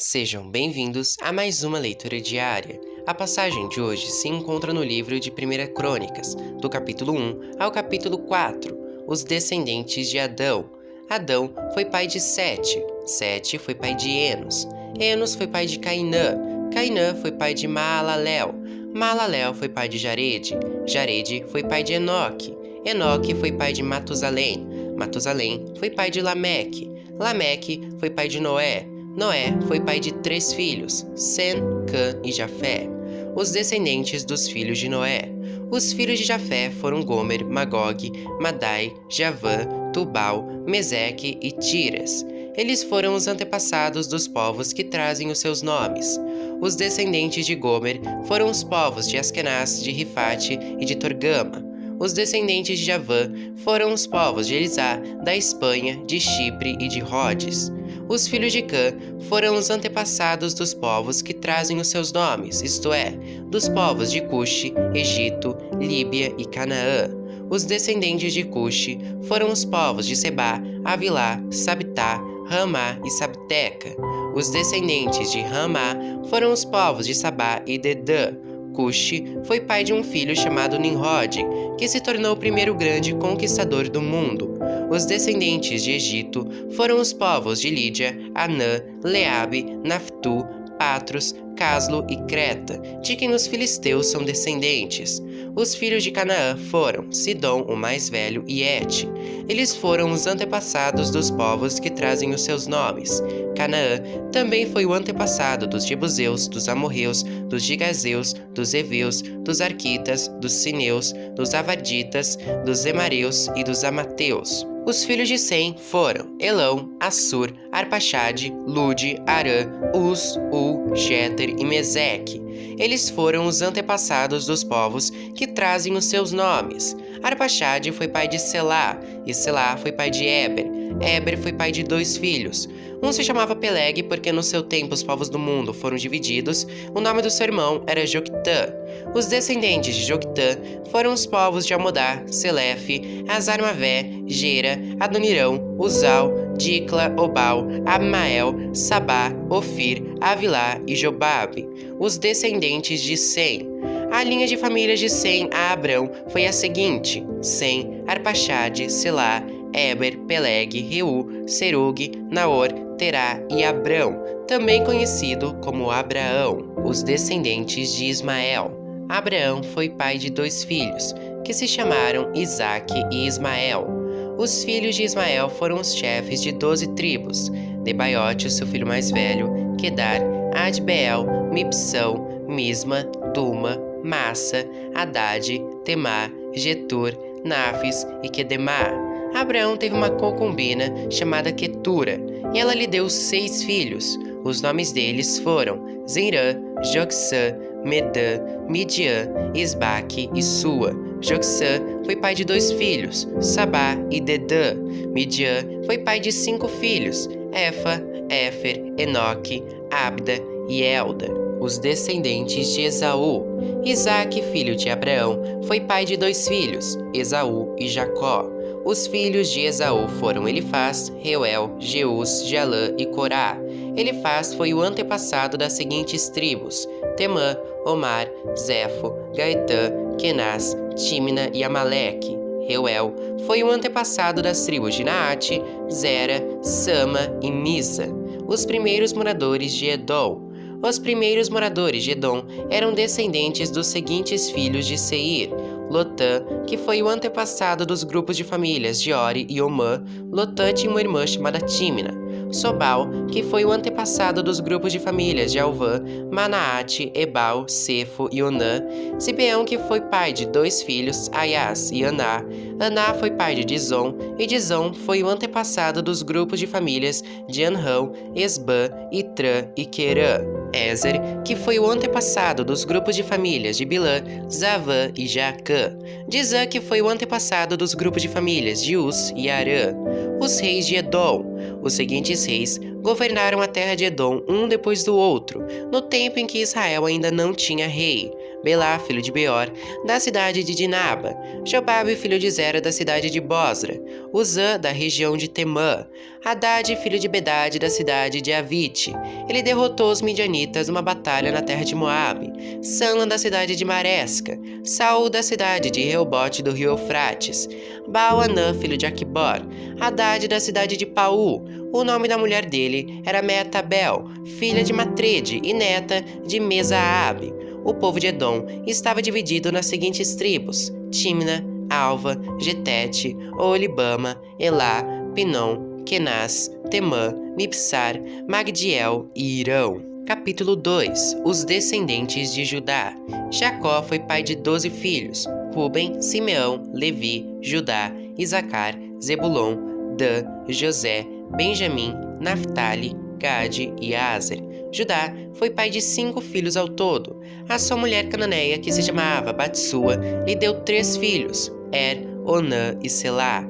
Sejam bem-vindos a mais uma leitura diária. A passagem de hoje se encontra no livro de 1 Crônicas, do capítulo 1 ao capítulo 4, os descendentes de Adão. Adão foi pai de Sete, Sete foi pai de Enos, Enos foi pai de Cainã, Cainã foi pai de Maalalel, Maalalel foi pai de Jarede, Jarede foi pai de Enoque, Enoque foi pai de Matusalém, Matusalém foi pai de Lameque, Lameque foi pai de Noé, Noé foi pai de 3 filhos, Sem, Cã e Jafé. Os descendentes dos filhos de Noé. Os filhos de Jafé foram Gomer, Magog, Madai, Javã, Tubal, Meseque e Tiras. Eles foram os antepassados dos povos que trazem os seus nomes. Os descendentes de Gomer foram os povos de Askenaz, de Rifate e de Torgama. Os descendentes de Javã foram os povos de Elisá, da Espanha, de Chipre e de Rhodes. Os filhos de Cã foram os antepassados dos povos que trazem os seus nomes, isto é, dos povos de Cuxi, Egito, Líbia e Canaã. Os descendentes de Cuxi foram os povos de Sebá, Avilá, Sabtá, Ramá e Sabteca. Os descendentes de Ramá foram os povos de Sabá e Dedã. Cuxi foi pai de um filho chamado Nimrod, que se tornou o primeiro grande conquistador do mundo. Os descendentes de Egito foram os povos de Lídia, Anã, Leabe, Naftu, Patros, Caslo e Creta, de quem os filisteus são descendentes. Os filhos de Canaã foram Sidom, o mais velho, e Et. Eles foram os antepassados dos povos que trazem os seus nomes. Canaã também foi o antepassado dos Jebuseus, dos Amorreus, dos Gigazeus, dos Eveus, dos Arquitas, dos Sineus, dos Avarditas, dos Emareus e dos Amateus. Os filhos de Sem foram Elão, Assur, Arpaxade, Lude, Arã, Uz, Ul, Jeter e Meseque. Eles foram os antepassados dos povos que trazem os seus nomes. Arpaxade foi pai de Selá, e Selá foi pai de Éber. Éber foi pai de 2 filhos. Um se chamava Peleg porque no seu tempo os povos do mundo foram divididos. O nome do seu irmão era Joctã. Os descendentes de Joctã foram os povos de Almodá, Selefe, Azarmavé, Gera, Adonirão, Uzal, Dicla, Obal, Abmael, Sabá, Ofir, Avilá e Jobabe. Os descendentes de Sem. A linha de famílias de Sem a Abrão foi a seguinte: Sem, Arpaxade, Selá, Éber, Peleg, Reu, Serug, Naor, Terá e Abrão, também conhecido como Abraão. Os descendentes de Ismael. Abraão foi pai de 2 filhos, que se chamaram Isaque e Ismael. Os filhos de Ismael foram os chefes de 12 tribos: Nebaiote, seu filho mais velho, Quedar, Adbeel, Mibsão, Misma, Duma, Massa, Haddad, Temá, Getur, Nafis e Quedemá. Abraão teve uma concubina chamada Quetura, e ela lhe deu 6 filhos. Os nomes deles foram Zerã, Joxã, Medã, Midian, Isbaque e Sua. Joxã foi pai de 2 filhos, Sabá e Dedã. Midian foi pai de 5 filhos, Efa, Éfer, Enoque, Abda e Elda. Os descendentes de Esaú. Isaque, filho de Abraão, foi pai de 2 filhos, Esaú e Jacó. Os filhos de Esaú foram Elifaz, Reuel, Jeus, Jalã e Corá. Elifaz foi o antepassado das seguintes tribos: Temã, Omar, Zefo, Gaetã, Kenaz, Tímina e Amaleque. Reuel foi o antepassado das tribos de Naate, Zera, Sama e Misa. Os primeiros moradores de Edom. Os primeiros moradores de Edom eram descendentes dos seguintes filhos de Seir: Lotã, que foi o antepassado dos grupos de famílias de Ori e Omã. Lotã tinha uma irmã chamada Tímina. Sobal, que foi o antepassado dos grupos de famílias de Alvã, Manaate, Ebal, Sefo e Onã. Sibeão, que foi pai de 2 filhos, Aias e Aná. Aná foi pai de Dizon, e Dizon foi o antepassado dos grupos de famílias de Anrão, Esbã, Itrã e Querã. Ézer, que foi o antepassado dos grupos de famílias de Bilã, Zavã e Jaacã. Dizã, que foi o antepassado dos grupos de famílias de Uz e Arã. Os reis de Edom. Os seguintes reis governaram a terra de Edom um depois do outro, no tempo em que Israel ainda não tinha rei: Belá, filho de Beor, da cidade de Dinaba, Jobabe, filho de Zera, da cidade de Bosra, Uzã, da região de Temã, Haddad, filho de Bedade, da cidade de Avite. Ele derrotou os midianitas numa batalha na terra de Moabe, Sanlan, da cidade de Maresca, Saul, da cidade de Reobote do rio Eufrates, Baal-Anã, filho de Aquibor, Haddad, da cidade de Paú. O nome da mulher dele era Meetabel, filha de Matrede e neta de Mesaabe. O povo de Edom estava dividido nas seguintes tribos: Timna, Alva, Getete, Olibama, Elá, Pinom, Kenaz, Temã, Mipsar, Magdiel e Irão. Capítulo 2. Os descendentes de Judá. Jacó foi pai de 12 filhos: Ruben, Simeão, Levi, Judá, Isacar, Zebulon, Dan, José, Benjamim, Naftali, Gade e Aser. Judá foi pai de 5 filhos ao todo. A sua mulher cananeia, que se chamava Batsua, lhe deu 3 filhos: Onã e Selá.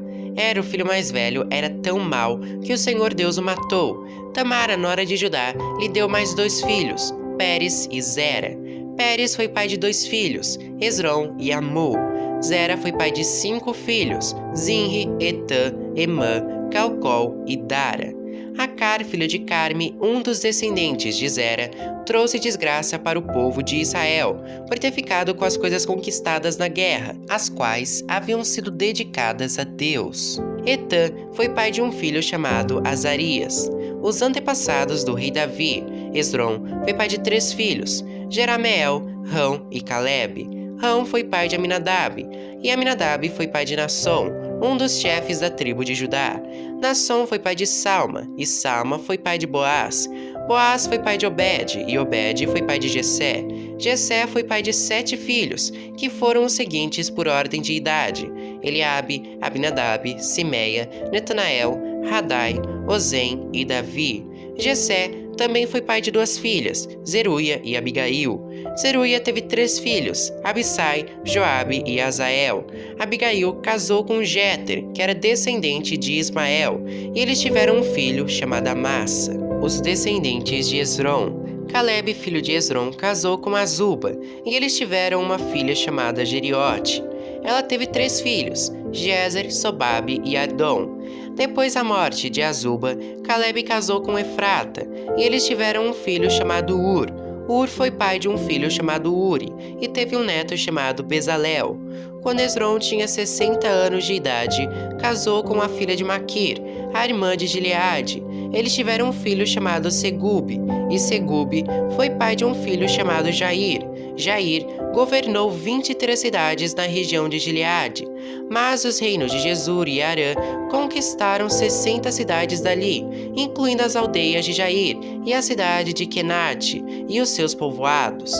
O filho mais velho, era tão mau que o Senhor Deus o matou. Tamara, nora de Judá, lhe deu mais 2 filhos: Pérez e Zera. Pérez foi pai de 2 filhos: Esrom e Amul. Zera foi pai de 5 filhos: Zinri, Etã, Emã, Calcol e Dara. Acar, filho de Carme, um dos descendentes de Zera, trouxe desgraça para o povo de Israel, por ter ficado com as coisas conquistadas na guerra, as quais haviam sido dedicadas a Deus. Etã foi pai de um filho chamado Azarias. Os antepassados do rei Davi. Esrom foi pai de 3 filhos: Jerameel, Rão e Calebe. Rão foi pai de Aminadab, e Aminadab foi pai de Nasson, um dos chefes da tribo de Judá. Nasson foi pai de Salma, e Salma foi pai de Boaz. Boaz foi pai de Obed, e Obed foi pai de Jessé. Jessé foi pai de 7 filhos, que foram os seguintes por ordem de idade: Eliabe, Abinadab, Simeia, Netanael, Radai, Ozem e Davi. Jessé também foi pai de 2 filhas, Zeruia e Abigail. Zeruia teve 3 filhos, Abissai, Joabe e Azael. Abigail casou com Jéter, que era descendente de Ismael, e eles tiveram um filho chamado Amassa. Os descendentes de Esrom. Calebe, filho de Esrom, casou com Azuba, e eles tiveram uma filha chamada Jeriote. Ela teve 3 filhos, Jezer, Sobabe e Adom. Depois da morte de Azuba, Calebe casou com Efrata, e eles tiveram um filho chamado Ur. Ur foi pai de um filho chamado Uri, e teve um neto chamado Bezalel. Quando Esrom tinha 60 anos de idade, casou com a filha de Maquir, a irmã de Gileade. Eles tiveram um filho chamado Segube, e Segube foi pai de um filho chamado Jair. Jair governou 23 cidades na região de Gileade, mas os reinos de Jesur e Arã conquistaram 60 cidades dali, incluindo as aldeias de Jair e a cidade de Kenate e os seus povoados.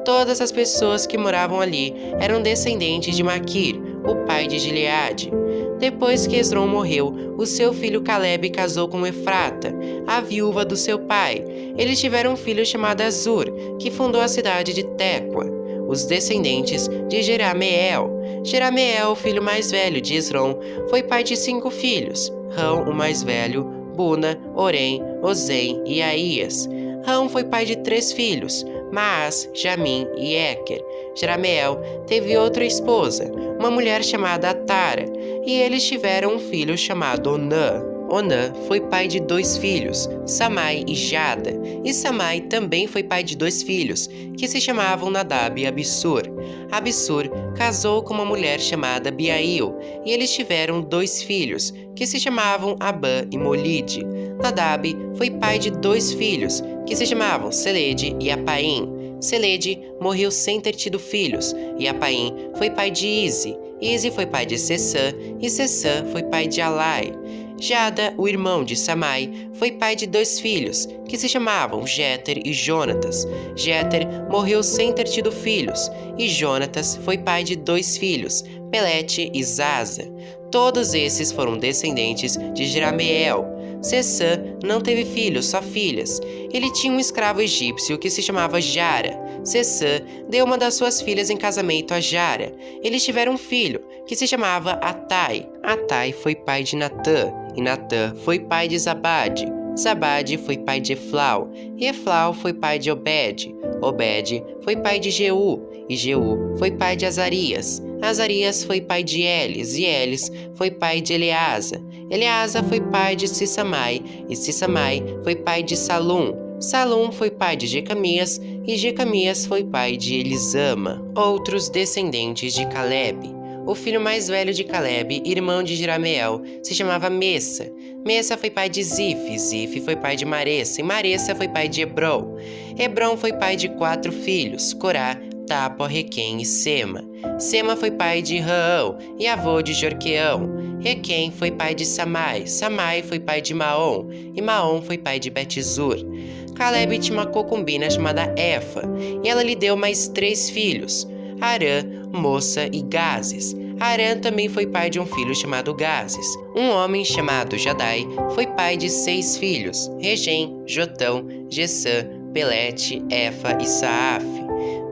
Todas as pessoas que moravam ali eram descendentes de Maquir, o pai de Gileade. Depois que Esrom morreu, o seu filho Calebe casou com Efrata, a viúva do seu pai. Eles tiveram um filho chamado Azur, que fundou a cidade de Tecoa. Os descendentes de Jerameel. Jerameel, o filho mais velho de Esrom, foi pai de 5 filhos: Rão, o mais velho, Buna, Orém, Ozem e Aías. Rão foi pai de 3 filhos: Maás, Jamim e Équer. Jerameel teve outra esposa, uma mulher chamada Atara, e eles tiveram um filho chamado Onã. Onã foi pai de 2 filhos, Samai e Jada, e Samai também foi pai de 2 filhos, que se chamavam Nadab e Abissur. Abissur casou com uma mulher chamada Biail, e eles tiveram 2 filhos, que se chamavam Abã e Molide. Nadab foi pai de 2 filhos, que se chamavam Selede e Apaim. Selede morreu sem ter tido filhos, e Apaim foi pai de Ize. Ize foi pai de Sessã, e Sessã foi pai de Alai. Jada, o irmão de Samai, foi pai de 2 filhos, que se chamavam Jéter e Jonatas. Jéter morreu sem ter tido filhos, e Jonatas foi pai de 2 filhos, Pelete e Zaza. Todos esses foram descendentes de Jerameel. Sessã não teve filhos, só filhas. Ele tinha um escravo egípcio que se chamava Jara. Sessã deu uma das suas filhas em casamento a Jara. Eles tiveram um filho, que se chamava Atai. Atai foi pai de Natã, e Natã foi pai de Zabade. Zabade foi pai de Eflau, e Eflau foi pai de Obed. Obed foi pai de Jeú, e Jeú foi pai de Azarias. Azarias foi pai de Elis, e Elis foi pai de Eleasa. Eleasa foi pai de Sissamai, e Sissamai foi pai de Salum. Salum foi pai de Jecamias, e Jecamias foi pai de Elisama. Outros descendentes de Calebe. O filho mais velho de Calebe, irmão de Jerameel, se chamava Messa. Messa foi pai de Zif, Zif foi pai de Maressa, e Maressa foi pai de Hebron. Hebron foi pai de 4 filhos, Corá, Tapa, Requém e Sema. Sema foi pai de Raão e avô de Jorqueão. Requém foi pai de Samai, Samai foi pai de Maom, e Maom foi pai de Betzur. Calebe tinha uma concubina chamada Efa, e ela lhe deu mais 3 filhos, Arã, Moça e Gazes. Arã também foi pai de um filho chamado Gazes. Um homem chamado Jadai foi pai de 6 filhos, Regem, Jotão, Gessã, Pelete, Efa e Saaf.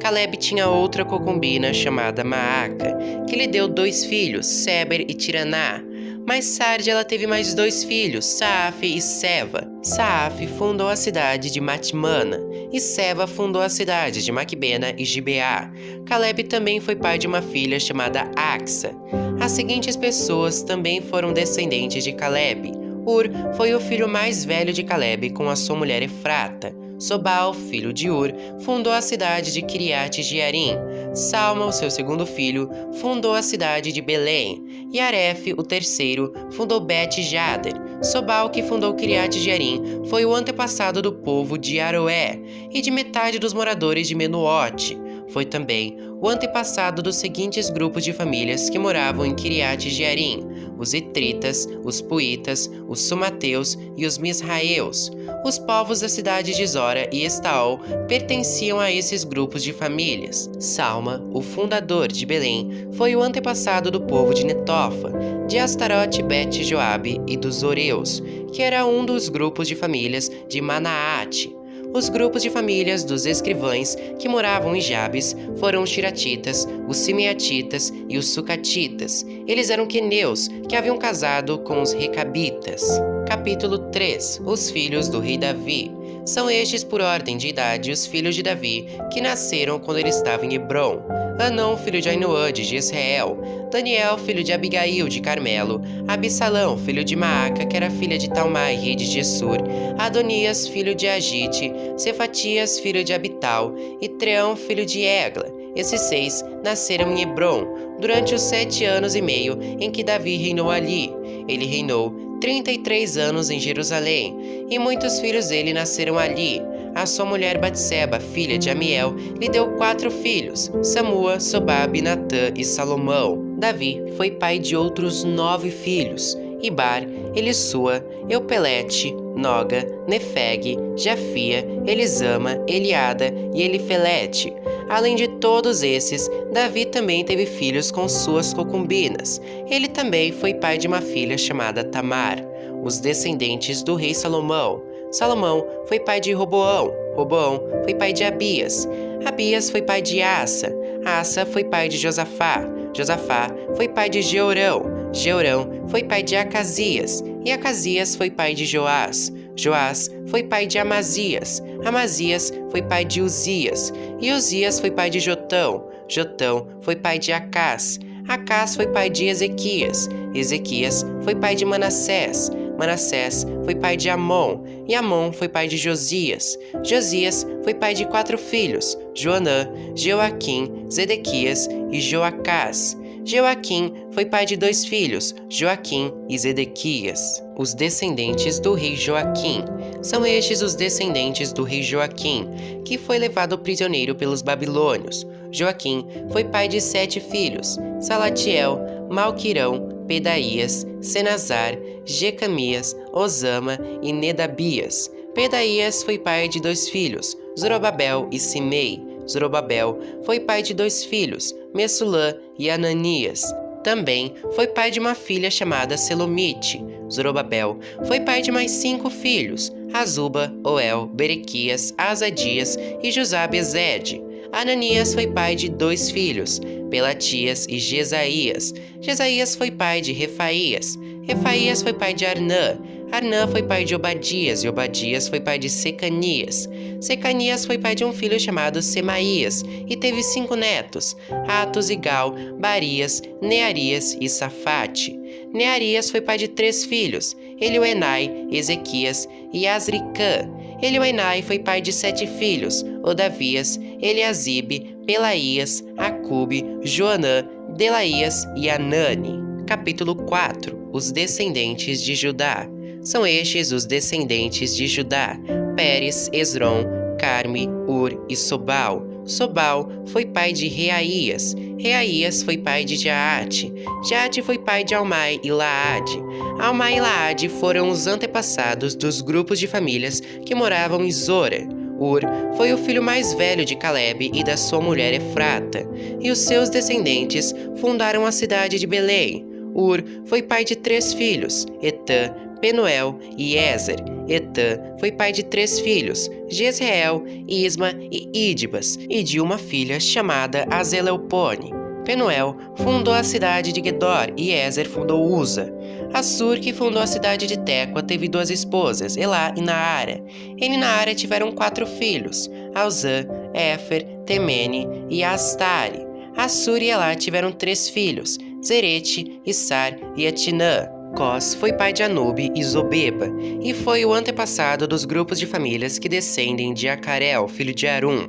Calebe tinha outra concubina chamada Maaca, que lhe deu 2 filhos, Seber e Tiraná. Mais tarde ela teve mais 2 filhos, Saaf e Seva. Saaf fundou a cidade de Matmana, e Seva fundou a cidade de Macbena e Gibeá. Calebe também foi pai de uma filha chamada Axa. As seguintes pessoas também foram descendentes de Calebe. Ur foi o filho mais velho de Calebe com a sua mulher Efrata. Sobal, filho de Ur, fundou a cidade de Kiriat Jearim. Salma, o seu segundo filho, fundou a cidade de Belém. E Aref, o terceiro, fundou Bet-Jader. Sobal, que fundou Kiriat Jearim, foi o antepassado do povo de Aroé e de metade dos moradores de Menuote. Foi também o antepassado dos seguintes grupos de famílias que moravam em Kiriat Jearim: os Itritas, os Puitas, os Sumateus e os Misraeus. Os povos da cidade de Zora e Estaol pertenciam a esses grupos de famílias. Salma, o fundador de Belém, foi o antepassado do povo de Netofa, de Astarote, Bet-Joabe e dos Zoreus, que era um dos grupos de famílias de Manaate. Os grupos de famílias dos escrivães que moravam em Jabes foram os Tiratitas, os Simeatitas e os Sucatitas. Eles eram queneus que haviam casado com os Recabitas. Capítulo 3. Os filhos do rei Davi. São estes, por ordem de idade, os filhos de Davi, que nasceram quando ele estava em Hebrom. Anão, filho de Ainuã, de Jezreel. Daniel, filho de Abigail, de Carmelo. Absalão, filho de Maaca, que era filha de Talmai, rei de Gessur. Adonias, filho de Agite. Cefatias, filho de Abital. E Treão, filho de Egla. Esses 6 nasceram em Hebrom, durante os 7 anos e meio em que Davi reinou ali. Ele reinou 33 anos em Jerusalém, e muitos filhos dele nasceram ali. A sua mulher Batseba, filha de Amiel, lhe deu 4 filhos, Samua, Sobabe, Natã e Salomão. Davi foi pai de outros 9 filhos, Ibar, Elisua, Eupelete, Noga, Nefeg, Jafia, Elisama, Eliada e Elifelete. Além de todos esses, Davi também teve filhos com suas concubinas. Ele também foi pai de uma filha chamada Tamar. Os descendentes do rei Salomão. Salomão foi pai de Roboão. Roboão foi pai de Abias. Abias foi pai de Asa. Asa foi pai de Josafá. Josafá foi pai de Jeorão. Jeorão foi pai de Acasias. E Acasias foi pai de Joás. Joás foi pai de Amazias. Amazias foi pai de Uzias. E Uzias foi pai de Jotão. Jotão foi pai de Acás. Acás foi pai de Ezequias. Ezequias foi pai de Manassés. Manassés foi pai de Amon, e Amon foi pai de Josias. Josias foi pai de 4 filhos, Joanã, Joaquim, Zedequias e Joacás. Joaquim foi pai de 2 filhos, Joaquim e Zedequias. Os descendentes do rei Joaquim. São estes os descendentes do rei Joaquim, que foi levado prisioneiro pelos babilônios. Joaquim foi pai de 7 filhos, Salatiel, Malquirão, Pedaías, Senazar, Jecamias, Osama e Nedabias. Pedaías foi pai de 2 filhos, Zorobabel e Simei. Zorobabel foi pai de 2 filhos, Messulã e Ananias. Também foi pai de uma filha chamada Selomite. Zorobabel foi pai de mais 5 filhos, Azuba, Oel, Berequias, Azadias e Josabezede. Ananias foi pai de 2 filhos, Pelatias e Jesaías. Jesaías foi pai de Refaías. Refaías foi pai de Arnã. Arnã foi pai de Obadias, e Obadias foi pai de Secanias. Secanias foi pai de um filho chamado Semaías, e teve 5 netos, Atos e Gal, Barias, Nearias e Safate. Nearias foi pai de 3 filhos, Elioenai, Ezequias e Asricã. Elioenai foi pai de 7 filhos, Odavias, Eliasibe, Pelaías, Acube, Joanã, Delaías e Anani. Capítulo 4. Os descendentes de Judá. São estes os descendentes de Judá: Pérez, Esrom, Carme, Ur e Sobal. Sobal foi pai de Reaías. Reaías foi pai de Jaate. Jaate foi pai de Almai e Laade. Almai e Laade foram os antepassados dos grupos de famílias que moravam em Zora. Ur foi o filho mais velho de Calebe e da sua mulher Efrata, e os seus descendentes fundaram a cidade de Belém. Ur foi pai de 3 filhos, Etã, Penuel e Ezer. Etã foi pai de 3 filhos, Jezreel, Isma e Idbas, e de uma filha chamada Azeleupone. Penuel fundou a cidade de Gedor e Ezer fundou Uza. Assur, que fundou a cidade de Tecoa, teve 2 esposas, Elá e Naara. Ele e Naara tiveram 4 filhos, Alzã, Éfer, Temene e Astare. Assur e Elá tiveram 3 filhos, Zerete, Issar e Atinã. Cós foi pai de Anube e Zobeba, e foi o antepassado dos grupos de famílias que descendem de Acarel, filho de Arum.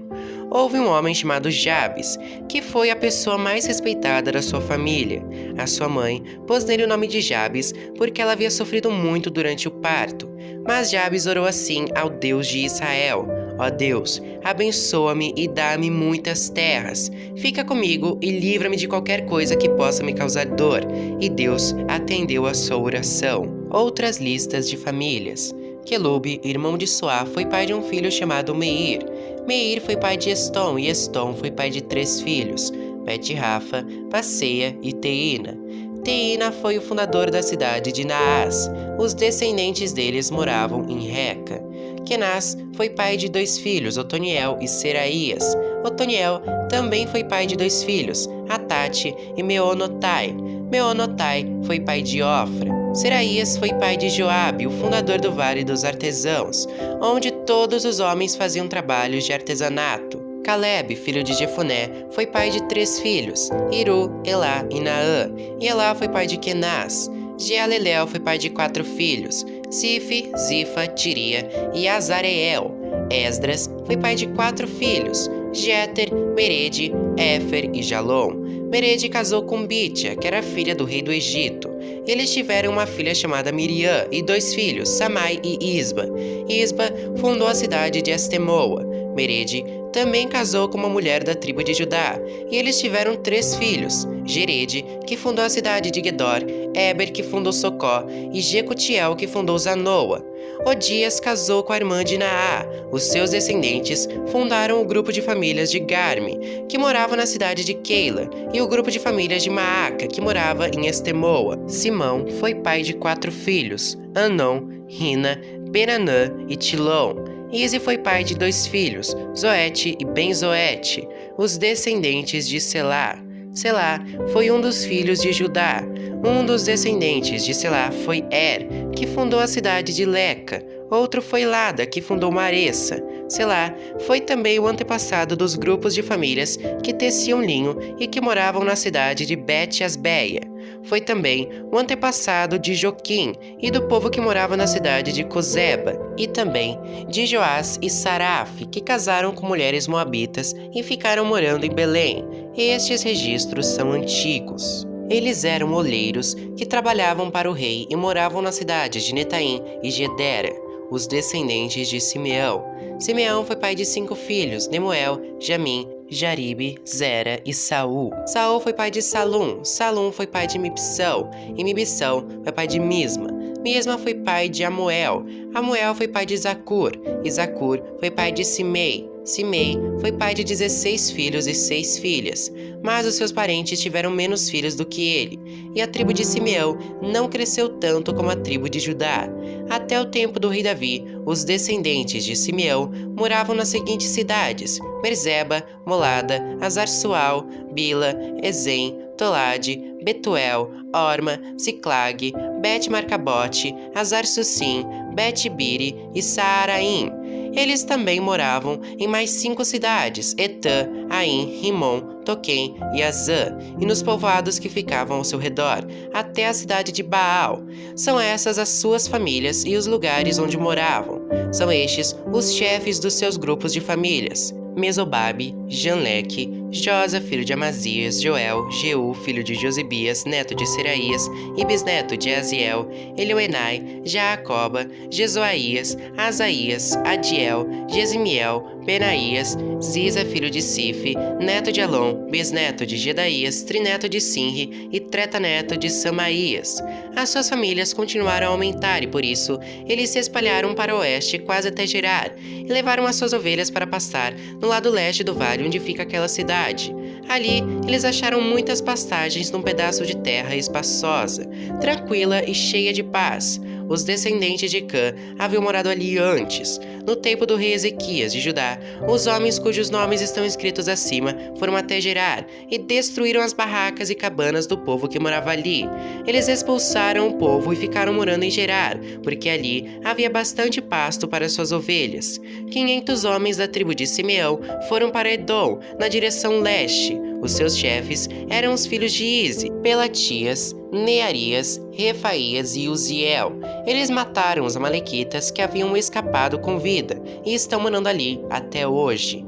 Houve um homem chamado Jabes, que foi a pessoa mais respeitada da sua família. A sua mãe pôs nele o nome de Jabes porque ela havia sofrido muito durante o parto. Mas Jabes orou assim ao Deus de Israel: ó Deus, abençoa-me e dá-me muitas terras. Fica comigo e livra-me de qualquer coisa que possa me causar dor. E Deus atendeu a sua oração. Outras listas de famílias. Quelube, irmão de Suá, foi pai de um filho chamado Meir. Meir foi pai de Estom, e Estom foi pai de 3 filhos, Bet-Rafa, Passeia e Teína. Teína foi o fundador da cidade de Naás. Os descendentes deles moravam em Reca. Kenaz foi pai de 2 filhos, Otoniel e Seraías. Otoniel também foi pai de 2 filhos, Atate e Meonotai. Meonotai foi pai de Ofra. Seraías foi pai de Joabe, o fundador do Vale dos Artesãos, onde todos os homens faziam trabalhos de artesanato. Calebe, filho de Jefoné, foi pai de 3 filhos, Iru, Elá e Naã. E Elá foi pai de Kenaz. Jealelel foi pai de 4 filhos, Sife, Zifa, Tiria e Azareel. Esdras foi pai de 4 filhos, Jeter, Merede, Éfer e Jalom. Merede casou com Bitia, que era filha do rei do Egito. Eles tiveram uma filha chamada Miriam e 2 filhos, Samai e Isba. Isba fundou a cidade de Estemoa. Merede também casou com uma mulher da tribo de Judá, e eles tiveram 3 filhos, Gerede, que fundou a cidade de Gedor, Eber, que fundou Socó, e Jecutiel, que fundou Zanoa. Odias casou com a irmã de Naá. Os seus descendentes fundaram o grupo de famílias de Garme, que morava na cidade de Keila, e o grupo de famílias de Maaca, que morava em Estemoa. Simão foi pai de 4 filhos, Anon, Rina, Benanã e Tilom. Ize foi pai de 2 filhos, Zoete e Ben-Zoete, os descendentes de Selá. Selá foi um dos filhos de Judá. Um dos descendentes de Selá foi Er, que fundou a cidade de Leca. Outro foi Lada, que fundou Maressa. Selá foi também o antepassado dos grupos de famílias que teciam linho e que moravam na cidade de Bet-Asbeia. Foi também o antepassado de Joquim e do povo que morava na cidade de Cozeba, e também de Joás e Saraf, que casaram com mulheres moabitas e ficaram morando em Belém. Estes registros são antigos. Eles eram oleiros que trabalhavam para o rei e moravam nas cidades de Netaim e Gedera. Os descendentes de Simeão. Simeão foi pai de 5 filhos, Nemuel, Jamim, Jaribe, Zera e Saul. Saul foi pai de Salum. Salum foi pai de Mibsão, e Mibsão foi pai de Misma. Misma foi pai de Amuel. Amuel foi pai de Zacur. E Zacur foi pai de Simei. Simei foi pai de 16 filhos e 6 filhas, mas os seus parentes tiveram menos filhos do que ele, e a tribo de Simeão não cresceu tanto como a tribo de Judá. Até o tempo do rei Davi, os descendentes de Simeão moravam nas seguintes cidades: Berzeba, Molada, Azar-Sual, Bila, Ezem, Tolade, Betuel, Orma, Ziclag, Bet-Marcabote, Azar-Sussim, Bet-Biri e Saaraim. Eles também moravam em mais 5 cidades, Etã, Ain, Rimon, Toquém e Azã, e nos povoados que ficavam ao seu redor, até a cidade de Baal. São essas as suas famílias e os lugares onde moravam. São estes os chefes dos seus grupos de famílias: Mesobabe, Janleque, Josa, filho de Amazias, Joel, Jeú, filho de Josibias, neto de Seraías e bisneto de Aziel, Elioenai, Jaacoba, Jezoaías, Asaías, Adiel, Gesimiel, Benaías, Ziza, filho de Sife, neto de Alon, bisneto de Gedaías, trineto de Sinri e tretaneto de Samaías. As suas famílias continuaram a aumentar e, por isso, eles se espalharam para o oeste quase até Gerar, e levaram as suas ovelhas para pastar no lado leste do vale onde fica aquela cidade. Ali, eles acharam muitas pastagens num pedaço de terra espaçosa, tranquila e cheia de paz. Os descendentes de Cã haviam morado ali antes. No tempo do rei Ezequias de Judá, os homens cujos nomes estão escritos acima foram até Gerar e destruíram as barracas e cabanas do povo que morava ali. Eles expulsaram o povo e ficaram morando em Gerar, porque ali havia bastante pasto para suas ovelhas. 500 homens da tribo de Simeão foram para Edom, na direção leste. Os seus chefes eram os filhos de Ize, Pelatias, Nearias, Refaías e Uziel. Eles mataram os amalequitas que haviam escapado com vida e estão morando ali até hoje.